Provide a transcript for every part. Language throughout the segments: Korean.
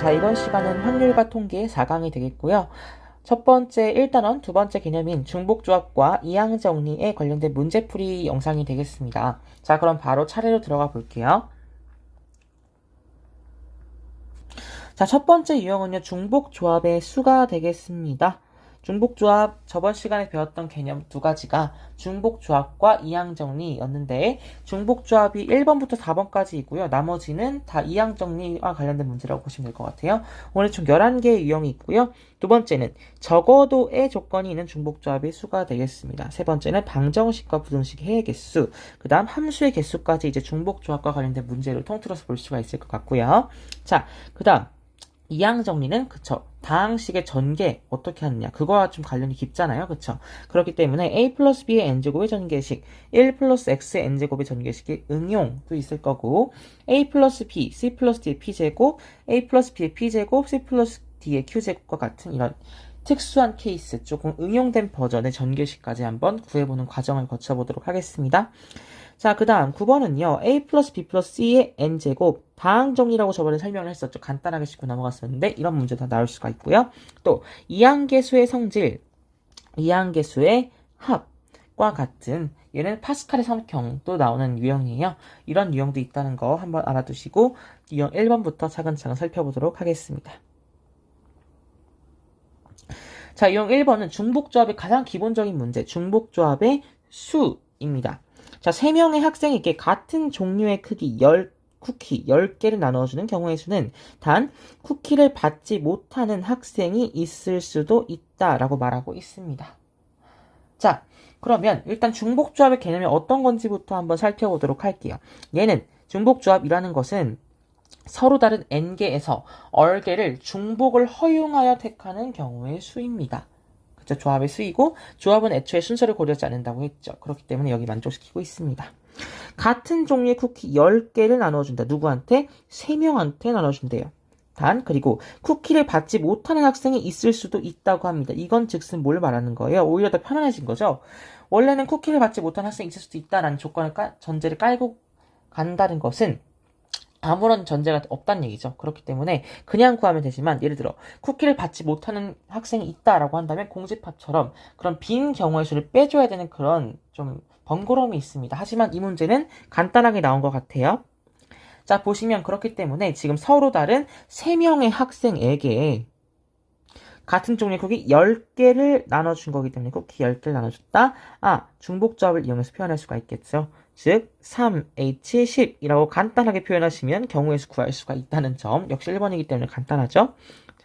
자, 이번 시간은 확률과 통계 4강이 되겠고요. 첫 번째 1단원, 두 번째 개념인 중복조합과 이항정리에 관련된 문제풀이 영상이 되겠습니다. 자, 그럼 바로 차례로 들어가 볼게요. 자, 첫 번째 유형은요, 중복조합의 수가 되겠습니다. 중복조합, 저번 시간에 배웠던 개념 두 가지가 중복조합과 이항정리였는데, 중복조합이 1번부터 4번까지이고요. 나머지는 다 이항정리와 관련된 문제라고 보시면 될 것 같아요. 오늘 총 11개의 유형이 있고요. 두 번째는 적어도의 조건이 있는 중복조합의 수가 되겠습니다. 세 번째는 방정식과 부등식 해의 개수, 그 다음 함수의 개수까지 이제 중복조합과 관련된 문제를 통틀어서 볼 수가 있을 것 같고요. 자, 그 다음 이항정리는 그쵸, 다항식의 전개 어떻게 하느냐, 그거와 좀 관련이 깊잖아요. 그쵸? 그렇기 때문에 a 플러스 b의 n제곱의 전개식, 1 플러스 x의 n제곱의 전개식의 응용도 있을 거고, a 플러스 b, c 플러스 d의 p제곱, a 플러스 b의 p제곱, c 플러스 d의 q제곱과 같은 이런 특수한 케이스, 조금 응용된 버전의 전개식까지 한번 구해보는 과정을 거쳐보도록 하겠습니다. 자, 그 다음 9번은요. a 플러스 b 플러스 c의 n제곱 다항정리라고 저번에 설명을 했었죠. 간단하게 짚고 넘어갔었는데 이런 문제도 나올 수가 있고요. 또 이항계수의 성질, 이항계수의 합과 같은 얘는 파스칼의 삼형도 나오는 유형이에요. 이런 유형도 있다는 거 한번 알아두시고 유형 1번부터 차근차근 살펴보도록 하겠습니다. 자, 유형 1번은 중복조합의 가장 기본적인 문제, 중복조합의 수입니다. 자, 3명의 학생에게 같은 종류의 크기 쿠키 10개를 나눠주는 경우의 수는 단 쿠키를 받지 못하는 학생이 있을 수도 있다라고 말하고 있습니다. 자, 그러면 일단 중복조합의 개념이 어떤 건지부터 한번 살펴보도록 할게요. 얘는 중복조합이라는 것은 서로 다른 n개에서 얼개를 중복을 허용하여 택하는 경우의 수입니다. 그쵸? 조합의 수이고 조합은 애초에 순서를 고려하지 않는다고 했죠. 그렇기 때문에 여기 만족시키고 있습니다. 같은 종류의 쿠키 10개를 나눠준다. 누구한테? 3명한테 나눠준대요. 단, 그리고 쿠키를 받지 못하는 학생이 있을 수도 있다고 합니다. 이건 즉슨 뭘 말하는 거예요? 오히려 더 편안해진 거죠. 원래는 쿠키를 받지 못하는 학생이 있을 수도 있다라는 전제를 깔고 간다는 것은 아무런 전제가 없다는 얘기죠. 그렇기 때문에 그냥 구하면 되지만 예를 들어 쿠키를 받지 못하는 학생이 있다라고 한다면 공집합처럼 그런 빈 경우의 수를 빼줘야 되는 그런 좀 번거로움이 있습니다. 하지만 이 문제는 간단하게 나온 것 같아요. 자, 보시면 그렇기 때문에 지금 서로 다른 3명의 학생에게 같은 종류의 쿠키 10개를 나눠준 거기 때문에 쿠키 10개를 나눠줬다. 중복조합을 이용해서 표현할 수가 있겠죠. 즉 3H10이라고 간단하게 표현하시면 경우의 수 구할 수가 있다는 점. 역시 1번이기 때문에 간단하죠.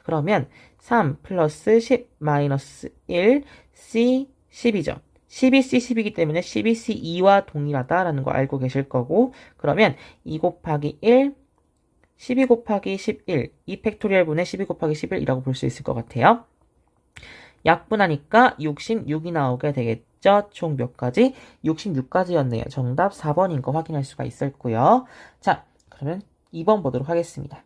그러면 3 플러스 10 마이너스 1 C 10이죠. 12C 10이기 때문에 12C 2와 동일하다라는 거 알고 계실 거고, 그러면 2 곱하기 1 12 곱하기 11, 2 팩토리얼 분의 12 곱하기 11이라고 볼 수 있을 것 같아요. 약분하니까 66이 나오게 되겠죠. 총 몇 가지? 66가지였네요. 정답 4번인 거 확인할 수가 있었고요. 자, 그러면 2번 보도록 하겠습니다.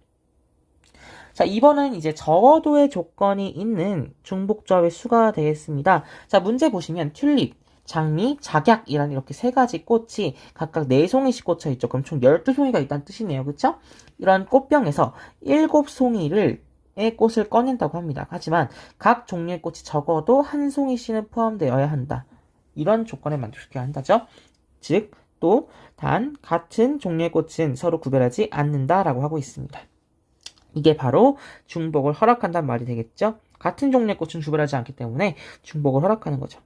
자, 2번은 이제 적어도의 조건이 있는 중복조합의 수가 되겠습니다. 자, 문제 보시면 튤립, 장미, 작약이라는 이렇게 3가지 꽃이 각각 4송이씩 꽂혀 있죠. 그럼 총 12송이가 있다는 뜻이네요. 그쵸? 이런 꽃병에서 7송이의 꽃을 꺼낸다고 합니다. 하지만 각 종류의 꽃이 적어도 한 송이씩은 포함되어야 한다. 이런 조건에 만족시켜야 한다죠. 즉, 또 단 같은 종류의 꽃은 서로 구별하지 않는다라고 하고 있습니다. 이게 바로 중복을 허락한다는 말이 되겠죠. 같은 종류의 꽃은 구별하지 않기 때문에 중복을 허락하는 거죠.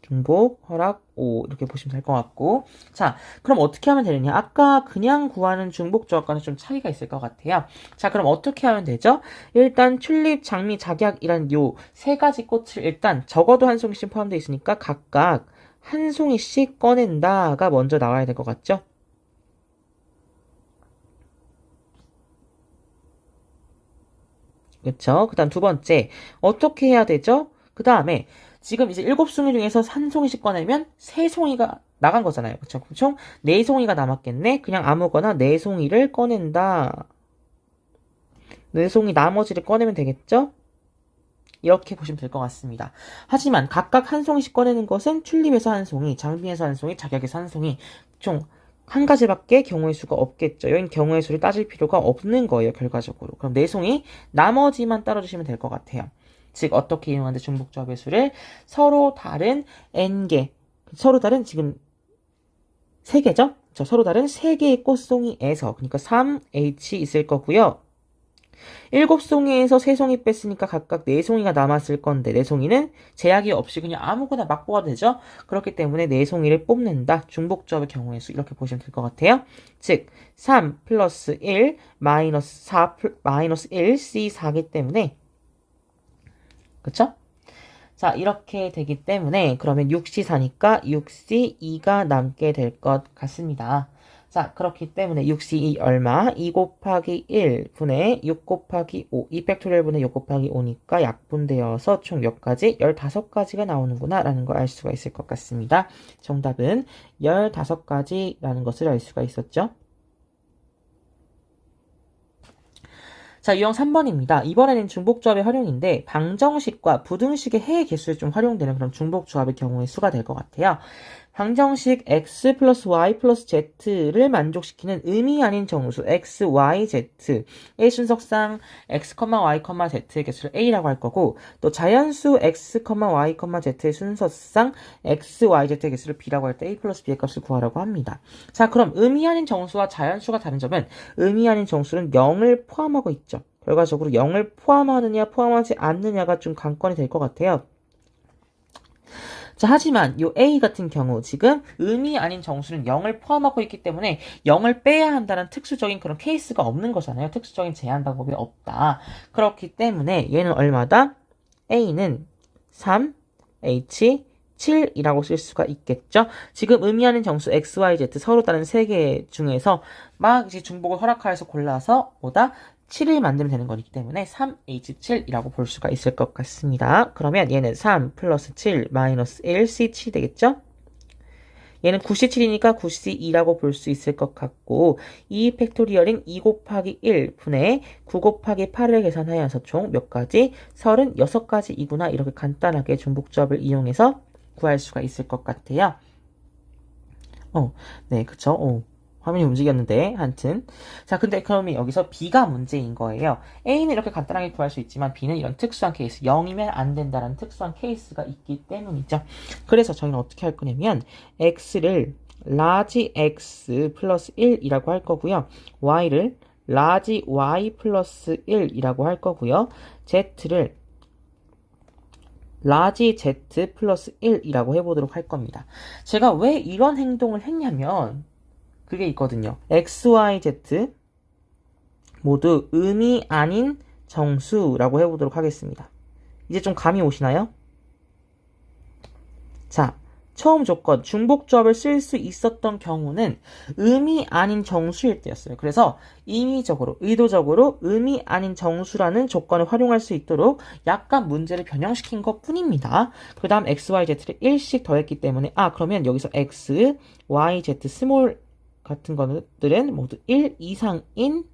중복, 허락, O 이렇게 보시면 될 것 같고, 자, 그럼 어떻게 하면 되느냐? 아까 그냥 구하는 중복 조합과는 좀 차이가 있을 것 같아요. 자, 그럼 어떻게 하면 되죠? 일단 튤립, 장미, 작약이란 요 3가지 꽃을 일단 적어도 한 송이씩 포함되어 있으니까 각각 한 송이씩 꺼낸다가 먼저 나와야 될 것 같죠? 그쵸? 그 다음 두 번째, 어떻게 해야 되죠? 그 다음에 지금 이제 7송이 중에서 한 송이씩 꺼내면 3송이가 나간 거잖아요. 그쵸? 총 4송이가 남았겠네? 그냥 아무거나 4송이를 꺼낸다. 4송이 나머지를 꺼내면 되겠죠? 이렇게 보시면 될 것 같습니다. 하지만 각각 한 송이씩 꺼내는 것은 튤립에서 한 송이, 장미에서 한 송이, 작약에서 한 송이, 총 한 가지밖에 경우의 수가 없겠죠. 여긴 경우의 수를 따질 필요가 없는 거예요, 결과적으로. 그럼 내송이 나머지만 따라주시면 될 것 같아요. 즉, 어떻게 이용하는데 중복조합의 수를 서로 다른 n개, 서로 다른 지금 3개죠? 서로 다른 3개의 꽃송이에서, 그러니까 3H 있을 거고요. 7송이에서 3송이 뺐으니까 각각 4송이가 남았을 건데 4송이는 제약이 없이 그냥 아무거나 막 뽑아도 되죠? 그렇기 때문에 4송이를 뽑는다. 중복조합의 경우의 수 이렇게 보시면 될 것 같아요. 즉 3 플러스 1 마이너스 4 마이너스 1 C4기 때문에 그쵸? 자 이렇게 되기 때문에 그러면 6C4니까 6C2가 남게 될 것 같습니다. 자, 그렇기 때문에 6C2 얼마? 2 곱하기 1 분의 6 곱하기 5. 2 팩토리얼 분의 6 곱하기 5니까 약분되어서 총 몇 가지? 15가지가 나오는구나 라는 걸 알 수가 있을 것 같습니다. 정답은 15가지라는 것을 알 수가 있었죠. 자, 유형 3번입니다. 이번에는 중복조합의 활용인데 방정식과 부등식의 해의 개수에 좀 활용되는 그런 중복조합의 경우의 수가 될 것 같아요. 방정식 x 플러스 y 플러스 z를 만족시키는 의미 아닌 정수 x, y, z의 순서상 x, y, z의 개수를 a라고 할 거고 또 자연수 x, y, z의 순서상 x, y, z의 개수를 b라고 할 때 a 플러스 b의 값을 구하라고 합니다. 자, 그럼 의미 아닌 정수와 자연수가 다른 점은 의미 아닌 정수는 0을 포함하고 있죠. 결과적으로 0을 포함하느냐 포함하지 않느냐가 좀 관건이 될 것 같아요. 자, 하지만 요 A 같은 경우 지금 의미 아닌 정수는 0을 포함하고 있기 때문에 0을 빼야 한다는 특수적인 그런 케이스가 없는 거잖아요. 특수적인 제한 방법이 없다. 그렇기 때문에 얘는 얼마다? A는 3, H, 7이라고 쓸 수가 있겠죠. 지금 의미하는 정수 X, Y, Z 서로 다른 3개 중에서 막 이제 중복을 허락하여서 골라서 뭐다? 7을 만들면 되는 거기 때문에 3H7이라고 볼 수가 있을 것 같습니다. 그러면 얘는 3 플러스 7 마이너스 1 C7 되겠죠? 얘는 9C7이니까 9C2라고 볼 수 있을 것 같고 2 팩토리얼인 2 곱하기 1 분의 9 곱하기 8을 계산하여서 총 몇 가지? 36가지이구나 이렇게 간단하게 중복조합을 이용해서 구할 수가 있을 것 같아요. 네, 그쵸? 화면이 움직였는데, 하여튼. 자, 근데 그러면 여기서 B가 문제인 거예요. A는 이렇게 간단하게 구할 수 있지만 B는 이런 특수한 케이스, 0이면 안 된다는 특수한 케이스가 있기 때문이죠. 그래서 저희는 어떻게 할 거냐면, X를 라지 X 플러스 1이라고 할 거고요. Y를 라지 Y 플러스 1이라고 할 거고요. Z를 라지 Z 플러스 1이라고 해보도록 할 겁니다. 제가 왜 이런 행동을 했냐면, 그게 있거든요. X, Y, Z 모두 의미 아닌 정수라고 해보도록 하겠습니다. 이제 좀 감이 오시나요? 자, 처음 조건 중복조합을 쓸 수 있었던 경우는 의미 아닌 정수일 때였어요. 그래서 임의적으로, 의도적으로 의미 아닌 정수라는 조건을 활용할 수 있도록 약간 문제를 변형시킨 것 뿐입니다. 그 다음 X, Y, Z를 1씩 더했기 때문에 그러면 여기서 X, Y, Z 스몰 같은 것들은 모두 1 이상인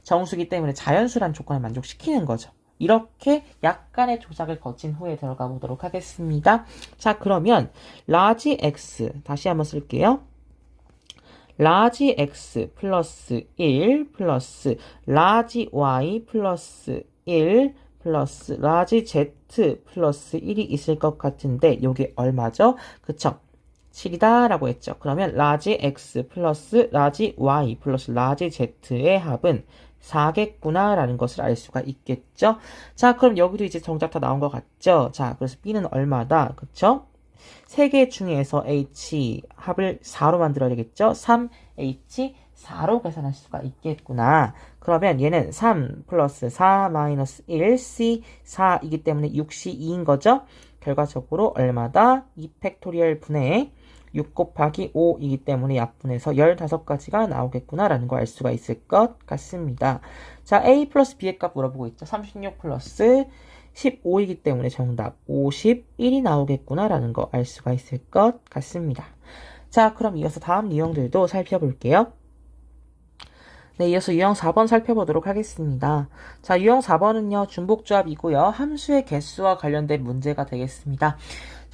정수기 때문에 자연수란 조건을 만족시키는 거죠. 이렇게 약간의 조작을 거친 후에 들어가 보도록 하겠습니다. 자, 그러면 라지 X 다시 한번 쓸게요. 라지 X 플러스 1 플러스 라지 Y 플러스 1 플러스 라지 Z 플러스 1이 있을 것 같은데 이게 얼마죠? 그쵸? 7이다 라고 했죠. 그러면 라지 X 플러스 라지 Y 플러스 라지 Z의 합은 4겠구나 라는 것을 알 수가 있겠죠. 자, 그럼 여기도 이제 정답 다 나온 것 같죠. 자, 그래서 B는 얼마다? 그쵸? 3개 중에서 H 합을 4로 만들어야 되겠죠. 3H 4로 계산할 수가 있겠구나. 그러면 얘는 3 플러스 4 마이너스 1 C 4이기 때문에 6C 2인 거죠. 결과적으로 얼마다? 2 팩토리얼 분의 6 곱하기 5이기 때문에 약분해서 15가지가 나오겠구나라는 거 알 수가 있을 것 같습니다. 자, A 플러스 B의 값 물어보고 있죠. 36 플러스 15이기 때문에 정답 51이 나오겠구나라는 거 알 수가 있을 것 같습니다. 자, 그럼 이어서 다음 유형들도 살펴볼게요. 네, 이어서 유형 4번 살펴보도록 하겠습니다. 자, 유형 4번은요, 중복조합이고요. 함수의 개수와 관련된 문제가 되겠습니다.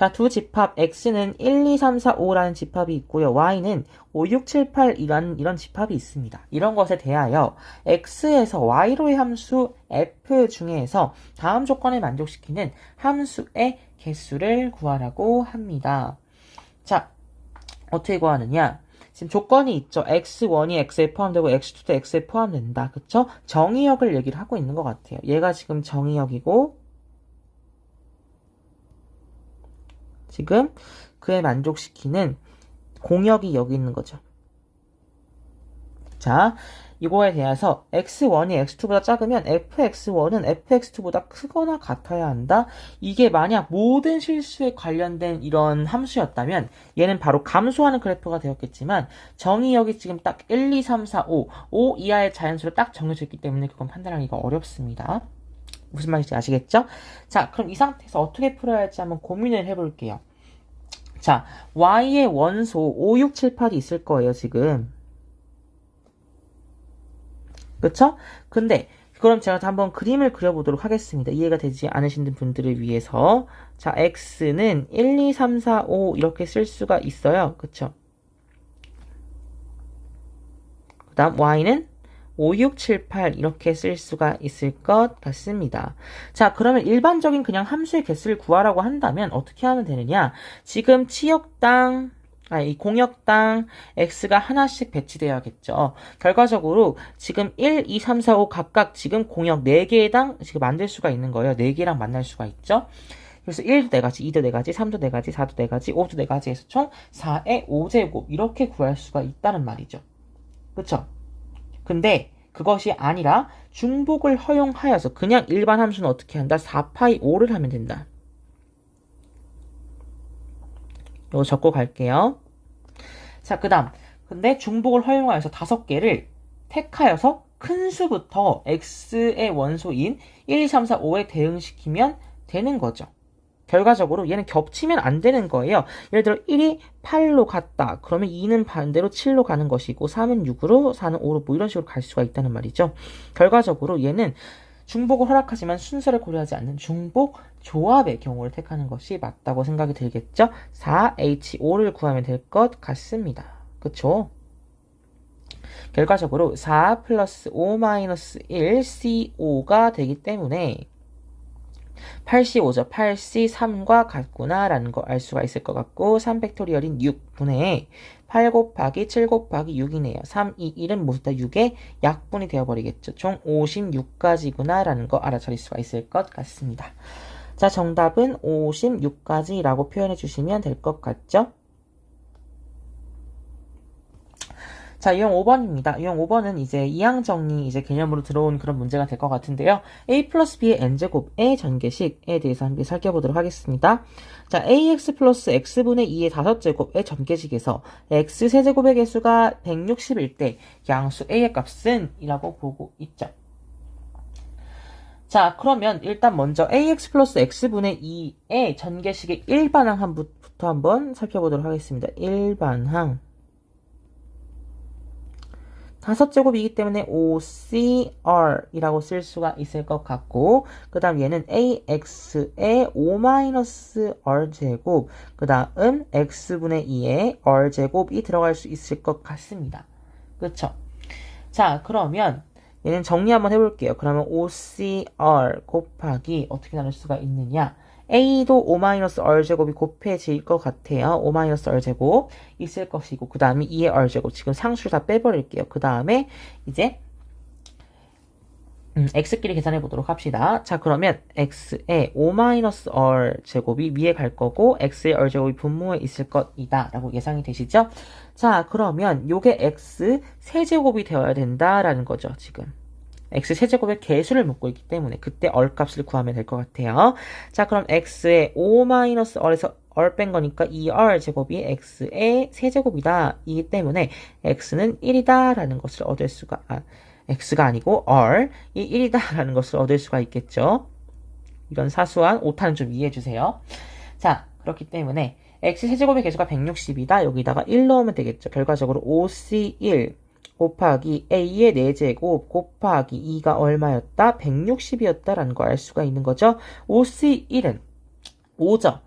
자, 두 집합 x는 1, 2, 3, 4, 5라는 집합이 있고요. y는 5, 6, 7, 8 이런 집합이 있습니다. 이런 것에 대하여 x에서 y로의 함수 f 중에서 다음 조건을 만족시키는 함수의 개수를 구하라고 합니다. 자, 어떻게 구하느냐? 지금 조건이 있죠. x1이 x에 포함되고 x2도 x에 포함된다. 그쵸? 정의역을 얘기를 하고 있는 것 같아요. 얘가 지금 정의역이고 지금 그에 만족시키는 공역이 여기 있는 거죠. 자, 이거에 대해서 x1이 x2보다 작으면 fx1은 fx2보다 크거나 같아야 한다. 이게 만약 모든 실수에 관련된 이런 함수였다면 얘는 바로 감소하는 그래프가 되었겠지만 정의역이 지금 딱 1, 2, 3, 4, 5 이하의 자연수로 딱 정해져 있기 때문에 그건 판단하기가 어렵습니다. 무슨 말인지 아시겠죠? 자, 그럼 이 상태에서 어떻게 풀어야 할지 한번 고민을 해볼게요. 자, y의 원소 5, 6, 7, 8이 있을 거예요, 지금. 그쵸? 근데 그럼 제가 한번 그림을 그려보도록 하겠습니다. 이해가 되지 않으신 분들을 위해서. 자, x는 1, 2, 3, 4, 5 이렇게 쓸 수가 있어요. 그쵸? 그 다음 y는 5, 6, 7, 8 이렇게 쓸 수가 있을 것 같습니다. 자, 그러면 일반적인 그냥 함수의 개수를 구하라고 한다면 어떻게 하면 되느냐? 지금 이 공역당 x가 하나씩 배치되어야겠죠. 결과적으로 지금 1, 2, 3, 4, 5 각각 지금 공역 4개당 지금 만들 수가 있는 거예요. 4개랑 만날 수가 있죠. 그래서 1도 4가지, 2도 4가지, 3도 4가지, 4도 4가지, 5도 4가지 해서 총 4의 5제곱 이렇게 구할 수가 있다는 말이죠. 그쵸? 근데 그것이 아니라 중복을 허용하여서 그냥 일반 함수는 어떻게 한다? 4파이 5를 하면 된다. 이거 적고 갈게요. 자, 그 다음. 근데 중복을 허용하여서 5개를 택하여서 큰 수부터 x의 원소인 1, 2, 3, 4, 5에 대응시키면 되는 거죠. 결과적으로 얘는 겹치면 안 되는 거예요. 예를 들어 1이 8로 갔다. 그러면 2는 반대로 7로 가는 것이고 3은 6으로 4는 5로 뭐 이런 식으로 갈 수가 있다는 말이죠. 결과적으로 얘는 중복을 허락하지만 순서를 고려하지 않는 중복 조합의 경우를 택하는 것이 맞다고 생각이 들겠죠. 4H5를 구하면 될 것 같습니다. 그쵸? 결과적으로 4 플러스 5 마이너스 1 C5가 되기 때문에 8C5죠. 8C3과 같구나 라는 거 알 수가 있을 것 같고 3팩토리얼인 6분의 8 곱하기 7 곱하기 6이네요. 3, 2, 1은 모두 다 6의 약분이 되어버리겠죠. 총 56가지구나 라는 거 알아차릴 수가 있을 것 같습니다. 자, 정답은 56가지라고 표현해 주시면 될 것 같죠? 자, 유형 5번입니다. 유형 5번은 이제 이항정리 개념으로 들어온 그런 문제가 될 것 같은데요. a 플러스 b의 n제곱의 전개식에 대해서 함께 살펴보도록 하겠습니다. 자, ax 플러스 x분의 2의 5제곱의 전개식에서 x 세제곱의 개수가 160일 때 양수 a의 값은 이라고 보고 있죠. 자, 그러면 일단 먼저 ax 플러스 x분의 2의 전개식의 일반항부터 한번 살펴보도록 하겠습니다. 일반항. 5제곱이기 때문에 5CR이라고 쓸 수가 있을 것 같고 그 다음 얘는 AX의 5-R제곱 그 다음 X분의 2의 R제곱이 들어갈 수 있을 것 같습니다. 그쵸? 자, 그러면 얘는 정리 한번 해볼게요. 그러면 5CR 곱하기 어떻게 나눌 수가 있느냐? A도 5-R제곱이 곱해질 것 같아요. 5-R제곱 있을 것이고 그 다음에 2의 R제곱 지금 상수를 다 빼버릴게요. 그 다음에 이제 X끼리 계산해 보도록 합시다. 자, 그러면 X의 5-R제곱이 위에 갈 거고 X의 R제곱이 분모에 있을 것이다 라고 예상이 되시죠? 자, 그러면 요게 X 세제곱이 되어야 된다라는 거죠, 지금. x 세제곱의 개수를 묻고 있기 때문에 그때 얼값을 구하면 될 것 같아요. 자, 그럼 x의 5-r에서 r 뺀 거니까 2r 제곱이 x의 세제곱이다. 이기 때문에 x는 1이다 라는 것을 얻을 수가 x가 아니고 r 이 1이다 라는 것을 얻을 수가 있겠죠. 이런 사소한 오타는 좀 이해해 주세요. 자, 그렇기 때문에 x 세제곱의 개수가 160이다. 여기다가 1 넣으면 되겠죠. 결과적으로 5c1 곱하기 a의 4제곱 곱하기 2가 얼마였다? 160이었다라는 거 알 수가 있는 거죠. 5C1은 5죠.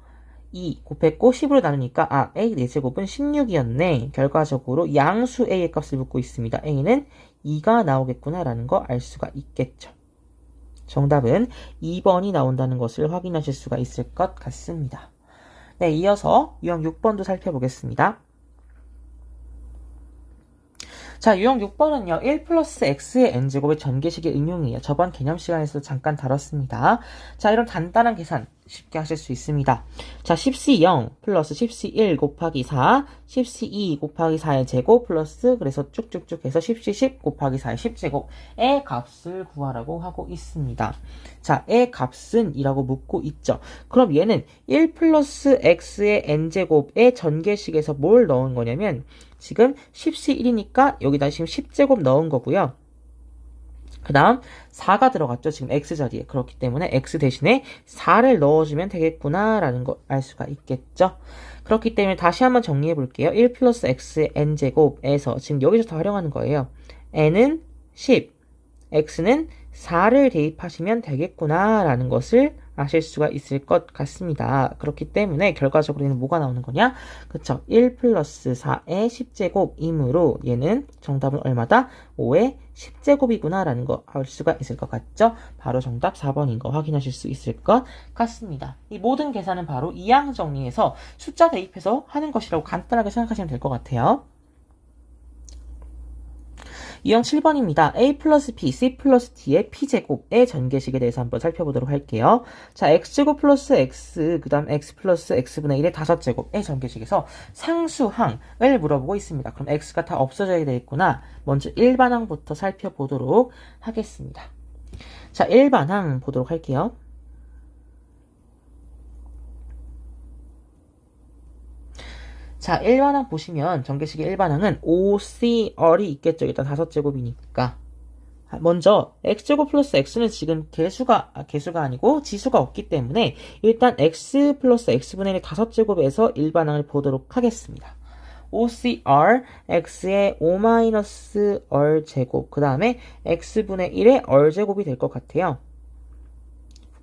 2 곱했고 10으로 나누니까 A 4제곱은 16이었네. 결과적으로 양수 A의 값을 묻고 있습니다. A는 2가 나오겠구나 라는 거 알 수가 있겠죠. 정답은 2번이 나온다는 것을 확인하실 수가 있을 것 같습니다. 네, 이어서 유형 6번도 살펴보겠습니다. 자, 유형 6번은요, 1 플러스 x의 n제곱의 전개식의 응용이에요. 저번 개념 시간에서 잠깐 다뤘습니다. 자, 이런 간단한 계산 쉽게 하실 수 있습니다. 자, 10c0 플러스 10c1 곱하기 4, 10c2 곱하기 4의 제곱 플러스 그래서 쭉쭉쭉 해서 10c10 곱하기 4의 10제곱의 값을 구하라고 하고 있습니다. 자, 의 값은 이라고 묻고 있죠. 그럼 얘는 1 플러스 x의 n제곱의 전개식에서 뭘 넣은 거냐면 지금 10c1이니까 여기다 지금 10제곱 넣은 거고요. 그 다음 4가 들어갔죠. 지금 x자리에. 그렇기 때문에 x 대신에 4를 넣어주면 되겠구나 라는 거 알 수가 있겠죠. 그렇기 때문에 다시 한번 정리해 볼게요. 1 플러스 x의 n제곱에서 지금 여기서 다 활용하는 거예요. n은 10, x는 4를 대입하시면 되겠구나 라는 것을 아실 수가 있을 것 같습니다. 그렇기 때문에 결과적으로 얘는 뭐가 나오는 거냐? 그쵸. 1 플러스 4의 10제곱이므로 얘는 정답은 얼마다? 5의 10제곱이구나 라는 거 알 수가 있을 것 같죠? 바로 정답 4번인 거 확인하실 수 있을 것 같습니다. 이 모든 계산은 바로 이항 정리해서 숫자 대입해서 하는 것이라고 간단하게 생각하시면 될 것 같아요. 유형 7번입니다. A 플러스 B, C 플러스 D의 P제곱의 전개식에 대해서 한번 살펴보도록 할게요. 자, X제곱 플러스 X, 그 다음 X 플러스 X분의 1의 5제곱의 전개식에서 상수항을 물어보고 있습니다. 그럼 X가 다 없어져야 되겠구나. 먼저 일반항부터 살펴보도록 하겠습니다. 자, 일반항 보도록 할게요. 자, 일반항 보시면 전개식의 일반항은 OCR이 있겠죠. 일단 5제곱이니까. 먼저 x제곱 플러스 x는 지금 개수가 아니고 지수가 없기 때문에 일단 x 플러스 x분의 1의 5제곱에서 일반항을 보도록 하겠습니다. OCR x의 O-R 제곱 그 다음에 x분의 1의 r제곱이 될 것 같아요.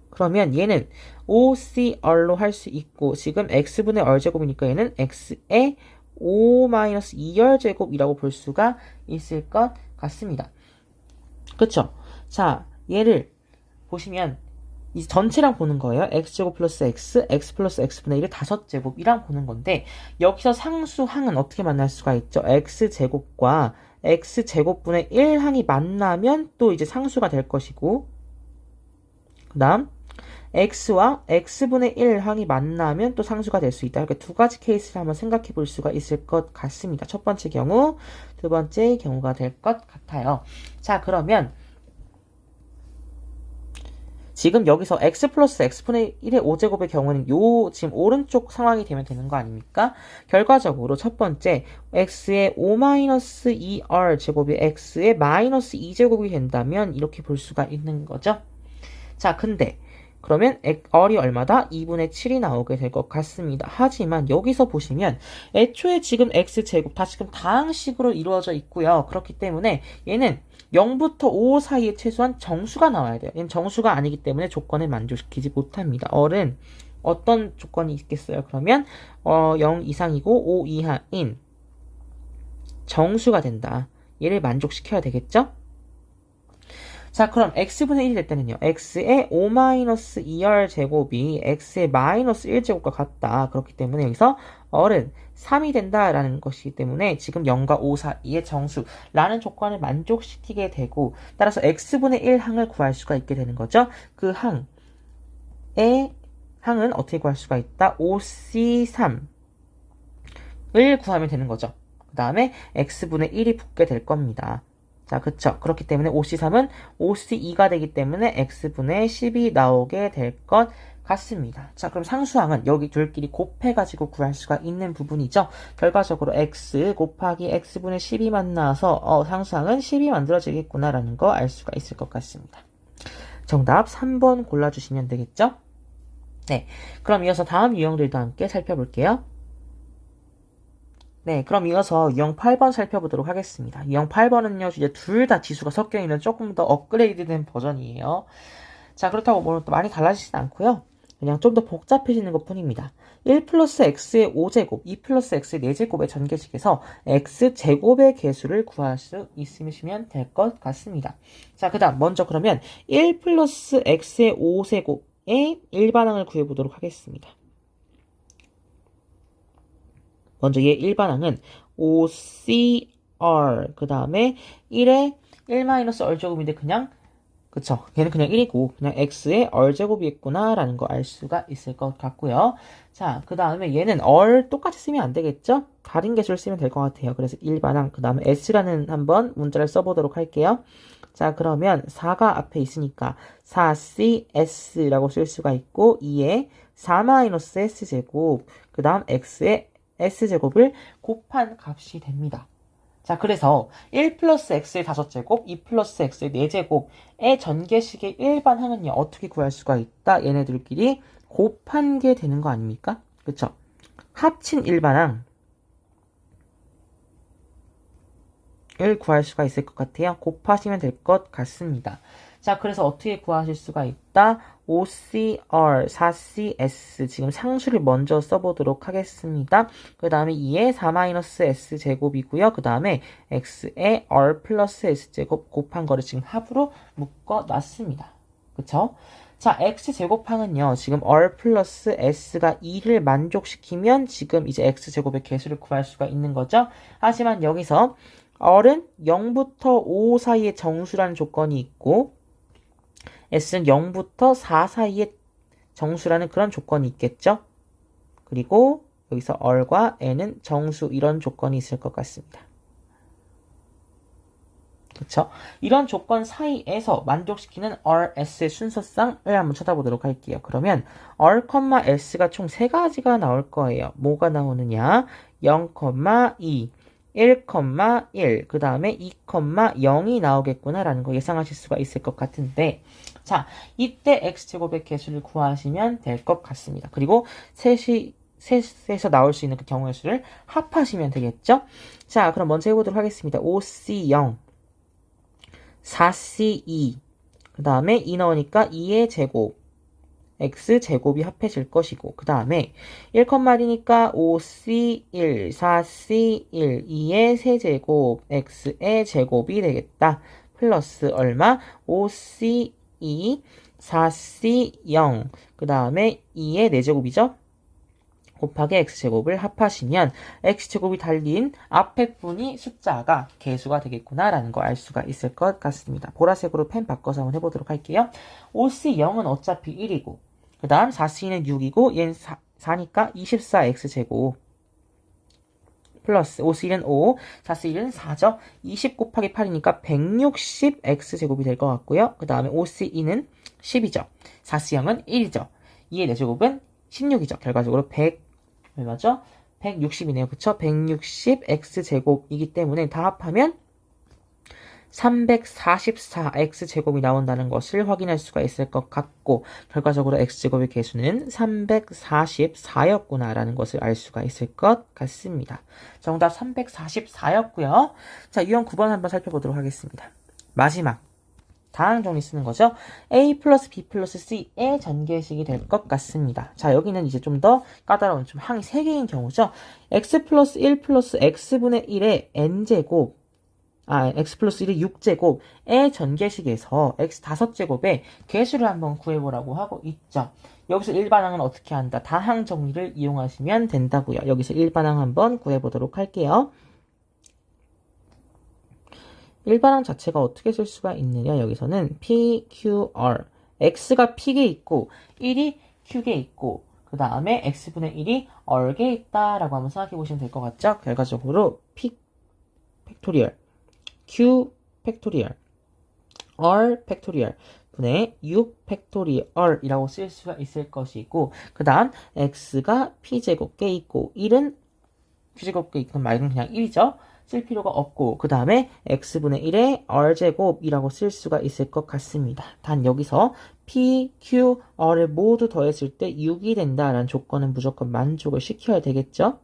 그러면 얘는 OCR로 할 수 있고 지금 x분의 r제곱이니까 얘는 x의 O-2r제곱이라고 볼 수가 있을 것 같습니다. 그쵸? 자, 얘를 보시면 이 전체랑 보는 거예요. x제곱 플러스 x 플러스 x분의 1의 5제곱이랑 보는 건데 여기서 상수항은 어떻게 만날 수가 있죠? x제곱과 x제곱분의 1항이 만나면 또 이제 상수가 될 것이고 그 다음 x와 x분의 1항이 만나면 또 상수가 될 수 있다. 이렇게 두 가지 케이스를 한번 생각해 볼 수가 있을 것 같습니다. 첫 번째 경우, 두 번째 경우가 될 것 같아요. 자, 그러면 지금 여기서 x 플러스 x분의 1의 5제곱의 경우는 요 지금 오른쪽 상황이 되면 되는 거 아닙니까? 결과적으로 첫 번째 x의 O-2r 제곱이 x의 마이너스 2제곱이 된다면 이렇게 볼 수가 있는 거죠. 자, 근데 그러면 r이 얼마다? 2분의 7이 나오게 될 것 같습니다. 하지만 여기서 보시면 애초에 지금 x제곱 다 지금 다항식으로 이루어져 있고요. 그렇기 때문에 얘는 0부터 5 사이에 최소한 정수가 나와야 돼요. 얘는 정수가 아니기 때문에 조건을 만족시키지 못합니다. r은 어떤 조건이 있겠어요? 그러면 0 이상이고 5 이하인 정수가 된다. 얘를 만족시켜야 되겠죠? 자, 그럼 x분의 1이 될 때는요. x의 O-2r 제곱이 x의 마이너스 1제곱과 같다. 그렇기 때문에 여기서 r은 3이 된다라는 것이기 때문에 지금 0과 5 사이의 정수라는 조건을 만족시키게 되고 따라서 x분의 1항을 구할 수가 있게 되는 거죠. 그 항의 항은 어떻게 구할 수가 있다? OC3을 구하면 되는 거죠. 그 다음에 x분의 1이 붙게 될 겁니다. 자, 그쵸. 그렇기 때문에 OC3은 OC2가 되기 때문에 x분의 10이 나오게 될 것 같습니다. 자, 그럼 상수항은 여기 둘끼리 곱해가지고 구할 수가 있는 부분이죠. 결과적으로 x 곱하기 x분의 10이 만나서 상수항은 10이 만들어지겠구나라는 거 알 수가 있을 것 같습니다. 정답 3번 골라주시면 되겠죠? 네, 그럼 이어서 다음 유형들도 함께 살펴볼게요. 네, 그럼 이어서 유형 8번 살펴보도록 하겠습니다. 유형 8번은요, 이제 둘 다 지수가 섞여있는 조금 더 업그레이드된 버전이에요. 자, 그렇다고 뭐 또 많이 달라지진 않고요. 그냥 좀 더 복잡해지는 것 뿐입니다. 1 플러스 x의 5제곱, 2 플러스 x의 4제곱의 전개식에서 x제곱의 개수를 구할 수 있으시면 될 것 같습니다. 자, 그 다음 먼저 그러면 1 플러스 x의 5제곱의 일반항을 구해보도록 하겠습니다. 먼저 얘 일반항은 5cr, 그 다음에 1에 1-r제곱인데 그냥 그쵸. 걔는 그냥 1이고 그냥 x의 r제곱이겠구나 라는 거 알 수가 있을 것 같고요. 자, 그 다음에 얘는 r 똑같이 쓰면 안 되겠죠? 다른 개수를 쓰면 될 것 같아요. 그래서 일반항, 그 다음에 s라는 한번 문자를 써보도록 할게요. 자, 그러면 4가 앞에 있으니까 4cs라고 쓸 수가 있고 2에 4-s제곱, 그 다음 x의 s제곱을 곱한 값이 됩니다. 자, 그래서 1 플러스 x의 5제곱, 2 플러스 x의 4제곱의 전개식의 일반항은요, 어떻게 구할 수가 있다? 얘네들끼리 곱한 게 되는 거 아닙니까? 그쵸? 합친 일반항을 구할 수가 있을 것 같아요. 곱하시면 될 것 같습니다. 자, 그래서 어떻게 구하실 수가 있다? 5cr, 4cs, 지금 상수를 먼저 써보도록 하겠습니다. 그 다음에 2에 4-s 제곱이고요. 그 다음에 x에 r 플러스 s제곱 곱한 거를 지금 합으로 묶어놨습니다. 그쵸? 자, x제곱항은요, 지금 r 플러스 s가 2를 만족시키면 지금 이제 x제곱의 개수를 구할 수가 있는 거죠. 하지만 여기서 r은 0부터 5 사이의 정수라는 조건이 있고 s는 0부터 4 사이의 정수라는 그런 조건이 있겠죠. 그리고 여기서 r과 n은 정수 이런 조건이 있을 것 같습니다. 그쵸? 이런 조건 사이에서 만족시키는 r, s의 순서쌍을 한번 쳐다보도록 할게요. 그러면 r, s가 총 3가지가 나올 거예요. 뭐가 나오느냐? 0, 2, 1, 1, 그 다음에 2, 0이 나오겠구나라는 거 예상하실 수가 있을 것 같은데, 자, 이때 x제곱의 개수를 구하시면 될 것 같습니다. 그리고 셋에서 나올 수 있는 그 경우의 수를 합하시면 되겠죠? 자, 그럼 먼저 해보도록 하겠습니다. 5c0, 4c2, 그 다음에 2 넣으니까 2의 제곱, x제곱이 합해질 것이고, 그 다음에 1,1이니까 5c1, 4c1, 2의 세제곱, x의 제곱이 되겠다. 플러스 얼마? 5c2, 4c0, 그 다음에 2의 4제곱이죠? 곱하기 x제곱을 합하시면 x제곱이 달린 앞에 분이 숫자가 개수가 되겠구나라는 거 알 수가 있을 것 같습니다. 보라색으로 펜 바꿔서 한번 해보도록 할게요. 5c0은 어차피 1이고, 그 다음 4c는 6이고 얘는 4니까 24x제곱 플러스 5c1은 5, 4c1은 4죠. 20 곱하기 8이니까 160x제곱이 될 것 같고요. 그 다음에 5c2는 10이죠. 4c0은 1이죠. 2의 4제곱은 16이죠. 결과적으로 100, 얼마죠? 160이네요. 그쵸? 160x제곱이기 때문에 다 합하면 344x제곱이 나온다는 것을 확인할 수가 있을 것 같고, 결과적으로 x제곱의 개수는 344였구나라는 것을 알 수가 있을 것 같습니다. 정답 344였고요. 자, 유형 9번 한번 살펴보도록 하겠습니다. 마지막 다항 정리 쓰는 거죠. A 플러스 B 플러스 C의 전개식이 될 것 같습니다. 자, 여기는 이제 좀 더 까다로운 좀 항이 3개인 경우죠. x 플러스 1 플러스 x분의 1의 n제곱, x 플러스 1의 6제곱의 전개식에서 x 5제곱의 개수를 한번 구해보라고 하고 있죠. 여기서 일반항은 어떻게 한다? 다항 정리를 이용하시면 된다고요. 여기서 일반항 한번 구해보도록 할게요. 일반항 자체가 어떻게 쓸 수가 있느냐? 여기서는 PQR, x가 P개 있고 1이 Q개 있고 그 다음에 x분의 1이 R개 있다라고 한번 생각해 보시면 될 것 같죠? 결과적으로 P 팩토리얼, Q 팩토리얼, R 팩토리얼 분의 6 팩토리얼이라고 쓸 수가 있을 것이고, 그 다음 x가 P제곱개 있고 1은 Q제곱개 있고 말은 그냥 1이죠. 쓸 필요가 없고, 그 다음에 x분의 1의 r제곱이라고 쓸 수가 있을 것 같습니다. 단 여기서 p, q, r을 모두 더했을 때 6이 된다라는 조건은 무조건 만족을 시켜야 되겠죠.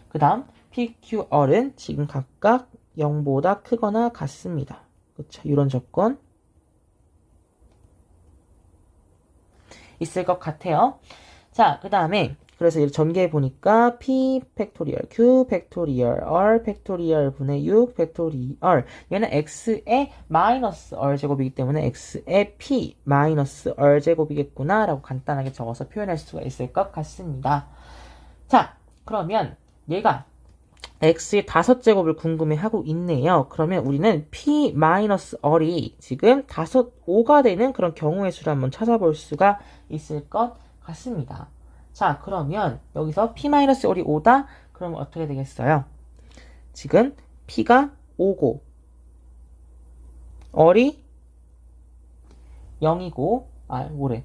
그 다음 p, q, r은 지금 각각 0보다 크거나 같습니다. 그렇죠. 이런 조건. 있을 것 같아요. 자, 그 다음에 그래서 전개해 보니까 p 팩토리얼, q 팩토리얼, r 팩토리얼 분의 6 팩토리얼. 얘는 x의 마이너스 r 제곱이기 때문에 x의 p 마이너스 r 제곱이겠구나 라고 간단하게 적어서 표현할 수가 있을 것 같습니다. 자, 그러면 얘가 x의 5제곱을 궁금해하고 있네요. 그러면 우리는 p 마이너스 r이 지금 5가 되는 그런 경우의 수를 한번 찾아볼 수가 있을 것 같습니다. 자, 그러면 여기서 p-r이 5다? 그러면 어떻게 되겠어요? 지금 p가 5고 r이 0이고 뭐래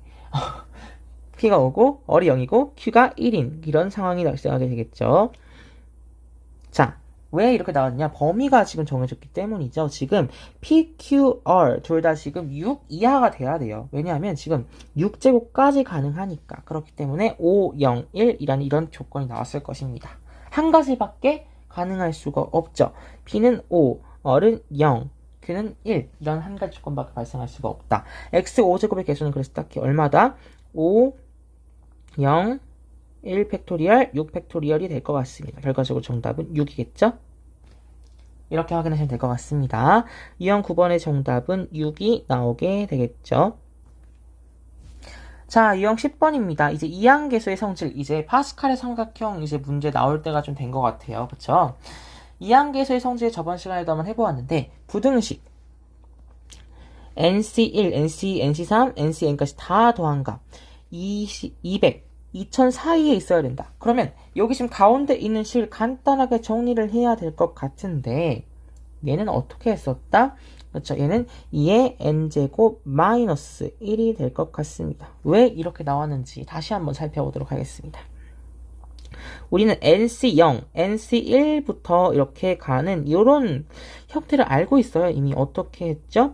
p가 5고 r이 0이고 q가 1인 이런 상황이 발생하게 되겠죠. 자, 왜 이렇게 나왔냐? 범위가 지금 정해졌기 때문이죠. 지금 P, Q, R 둘 다 지금 6 이하가 돼야 돼요. 왜냐하면 지금 6제곱까지 가능하니까. 그렇기 때문에 5, 0, 1이라는 이런 조건이 나왔을 것입니다. 한 가지밖에 가능할 수가 없죠. P는 5, R은 0, Q는 1 이런 한 가지 조건밖에 발생할 수가 없다. X 5제곱의 개수는 그래서 딱히 얼마다? 5, 0, 1 팩토리얼, 6 팩토리얼이 될 것 같습니다. 결과적으로 정답은 6이겠죠? 이렇게 확인하시면 될 것 같습니다. 유형 9번의 정답은 6이 나오게 되겠죠? 자, 유형 10번입니다. 이제 이항계수의 성질, 이제 파스칼의 삼각형 이제 문제 나올 때가 좀 된 것 같아요. 그쵸? 이항계수의 성질 저번 시간에도 한번 해보았는데, 부등식. NC1, NC, NC3, NCn까지 다 더한 값. 200. 2000 사이에 있어야 된다. 그러면 여기 지금 가운데 있는 실 간단하게 정리를 해야 될 것 같은데 얘는 어떻게 했었다? 그렇죠. 얘는 2의 n제곱 마이너스 1이 될 것 같습니다. 왜 이렇게 나왔는지 다시 한번 살펴보도록 하겠습니다. 우리는 NC0, NC1부터 이렇게 가는 이런 형태를 알고 있어요. 이미 어떻게 했죠?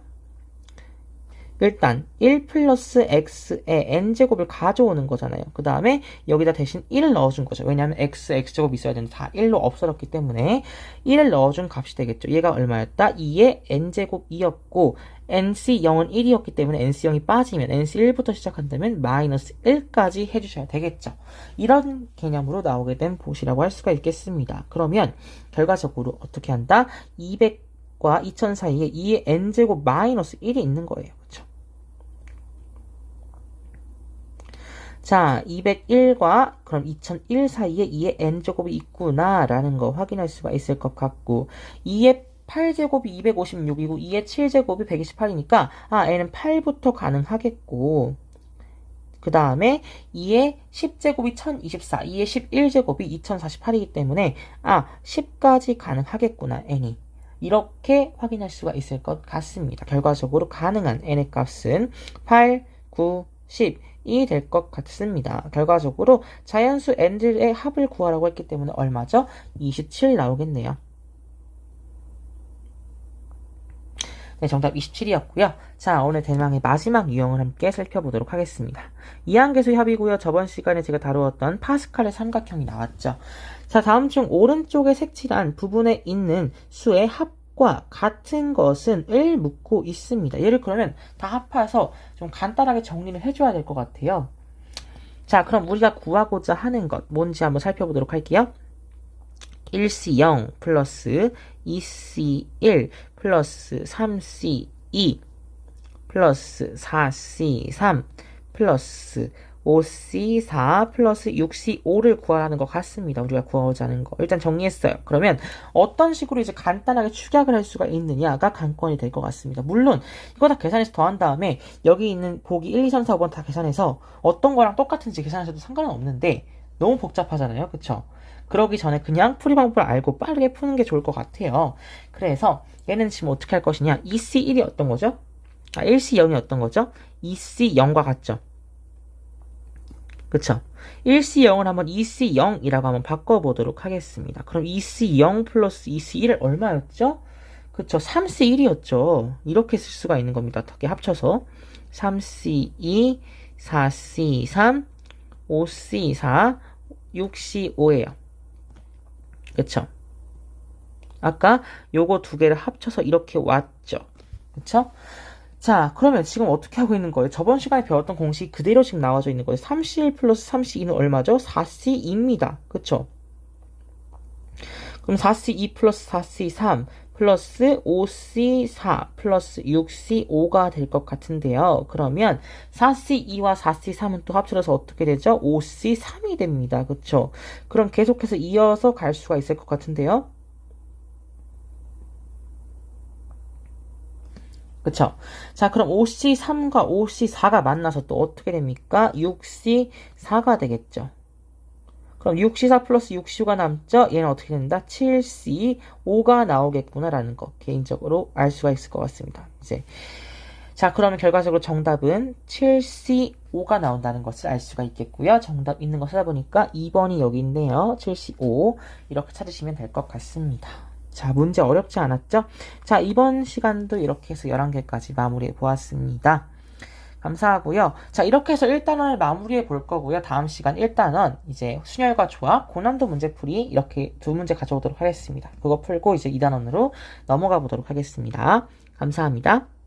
일단 1 플러스 x의 n제곱을 가져오는 거잖아요. 그 다음에 여기다 대신 1을 넣어준 거죠. 왜냐하면 x제곱이 있어야 되는데 다 1로 없어졌기 때문에 1을 넣어준 값이 되겠죠. 얘가 얼마였다? 2의 n제곱이었고 nc0은 1이었기 때문에 nc0이 빠지면 nc1부터 시작한다면 마이너스 1까지 해주셔야 되겠죠. 이런 개념으로 나오게 된 보시라고 할 수가 있겠습니다. 그러면 결과적으로 어떻게 한다? 200과 2000 사이에 2의 n제곱 마이너스 1이 있는 거예요. 그렇죠? 자, 201과 그럼 2001 사이에 2의 n제곱이 있구나 라는 거 확인할 수가 있을 것 같고 2의 8제곱이 256이고 2의 7제곱이 128이니까 n은 8부터 가능하겠고 그 다음에 2의 10제곱이 1024, 2의 11제곱이 2048이기 때문에 10까지 가능하겠구나 n이 이렇게 확인할 수가 있을 것 같습니다. 결과적으로 가능한 n의 값은 8, 9, 10이 될 것 같습니다. 결과적으로 자연수 n들의 합을 구하라고 했기 때문에 얼마죠? 27 나오겠네요. 네, 정답 27이었고요. 자, 오늘 대망의 마지막 유형을 함께 살펴보도록 하겠습니다. 이항계수의 합이고요. 저번 시간에 제가 다루었던 파스칼의 삼각형이 나왔죠. 자, 다음 중 오른쪽에 색칠한 부분에 있는 수의 합과 같은 것은 을 묻고 있습니다. 얘를 그러면 다 합해서 좀 간단하게 정리를 해줘야 될 것 같아요. 자, 그럼 우리가 구하고자 하는 것 뭔지 한번 살펴보도록 할게요. 1C0 플러스 2C1 플러스 3C2 플러스 4C3 플러스 5C4 플러스 6C5를 구하라는 것 같습니다. 우리가 구하고자 하는 거. 일단 정리했어요. 그러면 어떤 식으로 이제 간단하게 축약을 할 수가 있느냐가 관건이 될 것 같습니다. 물론 이거 다 계산해서 더한 다음에 여기 있는 보기 1, 2, 3, 4, 5번 다 계산해서 어떤 거랑 똑같은지 계산하셔도 상관은 없는데 너무 복잡하잖아요. 그쵸? 그러기 전에 그냥 풀이 방법을 알고 빠르게 푸는 게 좋을 것 같아요. 그래서 얘는 지금 어떻게 할 것이냐? 2C1이 어떤 거죠? 1C0이 어떤 거죠? 2C0과 같죠? 그쵸? 1C0을 한번 2C0이라고 한번 바꿔보도록 하겠습니다. 그럼 2C0 플러스 2C1은 얼마였죠? 그쵸? 3C1이었죠. 이렇게 쓸 수가 있는 겁니다. 어떻게 합쳐서 3C2, 4C3, 5C4, 6C5예요. 그쵸? 아까 요거 두 개를 합쳐서 이렇게 왔죠. 그쵸? 자, 그러면 지금 어떻게 하고 있는 거예요? 저번 시간에 배웠던 공식이 그대로 지금 나와져 있는 거예요. 3C1 플러스 3C2는 얼마죠? 4C2입니다. 그쵸? 그럼 4C2 플러스 4C3 플러스 5C4 플러스 6C5가 될 것 같은데요. 그러면 4C2와 4C3은 또 합쳐져서 어떻게 되죠? 5C3이 됩니다. 그쵸? 그럼 계속해서 이어서 갈 수가 있을 것 같은데요. 그쵸? 자, 그럼 5C3과 5C4가 만나서 또 어떻게 됩니까? 6C4가 되겠죠. 그럼 6C4 플러스 6C5가 남죠? 얘는 어떻게 된다? 7C5가 나오겠구나라는 거 개인적으로 알 수가 있을 것 같습니다. 이제 자, 그러면 결과적으로 정답은 7C5가 나온다는 것을 알 수가 있겠고요. 정답 있는 거 찾아보니까 2번이 여기 있네요. 7C5 이렇게 찾으시면 될 것 같습니다. 자, 문제 어렵지 않았죠? 자, 이번 시간도 이렇게 해서 11개까지 마무리해 보았습니다. 감사하고요. 자, 이렇게 해서 1단원을 마무리해 볼 거고요. 다음 시간 1단원 이제 순열과 조합, 고난도 문제풀이 이렇게 두 문제 가져오도록 하겠습니다. 그거 풀고 이제 2단원으로 넘어가 보도록 하겠습니다. 감사합니다.